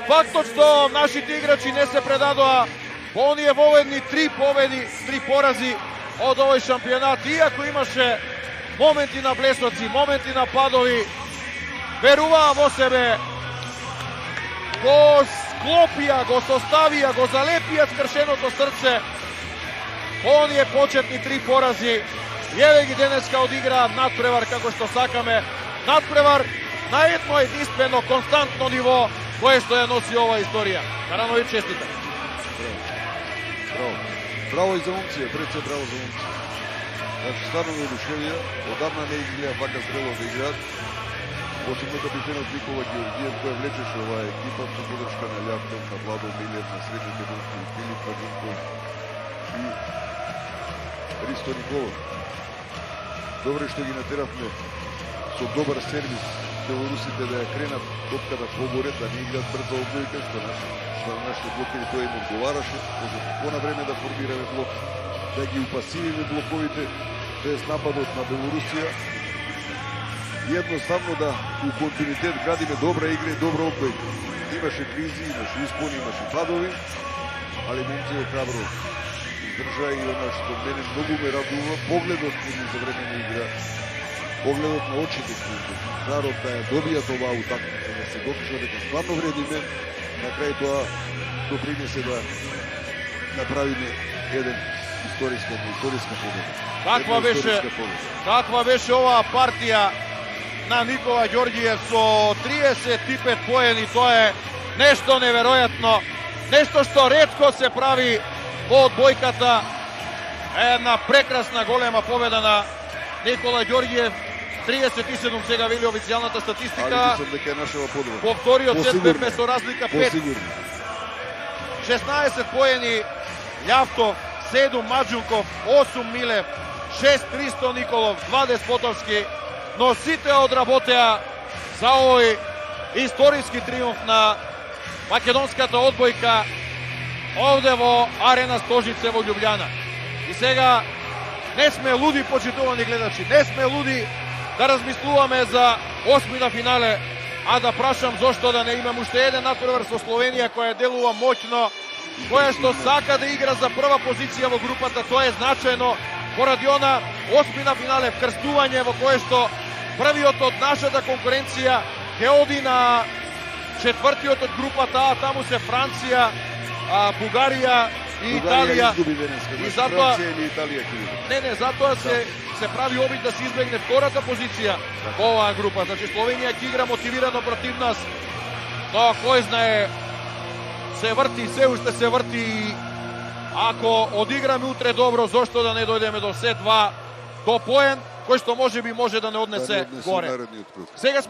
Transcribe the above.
Фактот што нашите играчи не се предадоа по оние воведни 3 победи, 3 порази од овој шампионат, иако имаше моменти на блесоци, моменти на падови, веруваа во себе, го склопија, го составија, го залепија скршеното срце по оние почетни 3 порази. Еве ги денеска одиграа надпревар како што сакаме, надпревар на едно единствено константно ниво кое што ја носи оваа историја. Карановиќ, честитам. Браво. Браво и за момците, пред се браво за момците. Значи, стварно ми одушевија, одамна не изгледа вака зрело да играат. Посебно капитенот Никола Георгиев, кој влечеше оваа екипа со подршка на Љавков, на Владо Милев, на Среќо Кедонски, Филип Маджунков и Ристо Николов. Добре што ги натеравме со добар сервис белорусите да ја кренат топката поборе, да не играат брза одбојка, што на нашите блокери тоа им одговараше, на време да формираме блок, да ги упасивиме блоковите, тоест нападот на Белорусија, и едноставно да у континуитет градиме добра игра и добра одбојка. Имаше кризи, имаше успони, имаше падови, али момците храбро издржаа и она што мене многу ме радува, погледот за време на игра, погледот на очите жарот да ја добијат оваа утакмица, да се докажа дека стварно вредиме, на крај тоа допринесе да направиме еден историска победа. Каква беше оваа партија на Никола Ѓорѓиев со 35 поени, тоа е нешто неверојатно, нешто што ретко се прави во одбојката. Една прекрасна голема победа на Никола Ѓорѓиев. 37 сега вели официјалната статистика. Али дека е нашава подобра. Во вториот сет бевме со разлика 5. 16 поени Љавков, 7 Маджунков, 8 Милев, 6 Христо Николов, 2 Деспотовски, но сите одработеа за овој историски триумф на македонската одбојка овде во Арена Стожице во Љубљана. И сега не сме луди, почитувани гледачи, не сме луди да размислуваме за осмина финале, а да прашам зошто да не имам уште еден надпревар со Словенија која делува моќно, која што сака да игра за прва позиција во групата. Тоа е значајно поради она осмина финале, вкрстување во кое што првиот од нашата конкуренција ќе оди на четвртиот од групата, а таму се Франција, Бугарија и Италија. И затоа затоа се прави обид да се избегне втората позиција во оваа група. Значи Словенија ќе игра мотивирано против нас. Тоа кој знае се врти, се уште се врти, и ако одиграме утре добро, зошто да не дојдеме до сет 2, до поен кој што можеби може да не однесе горе. Сега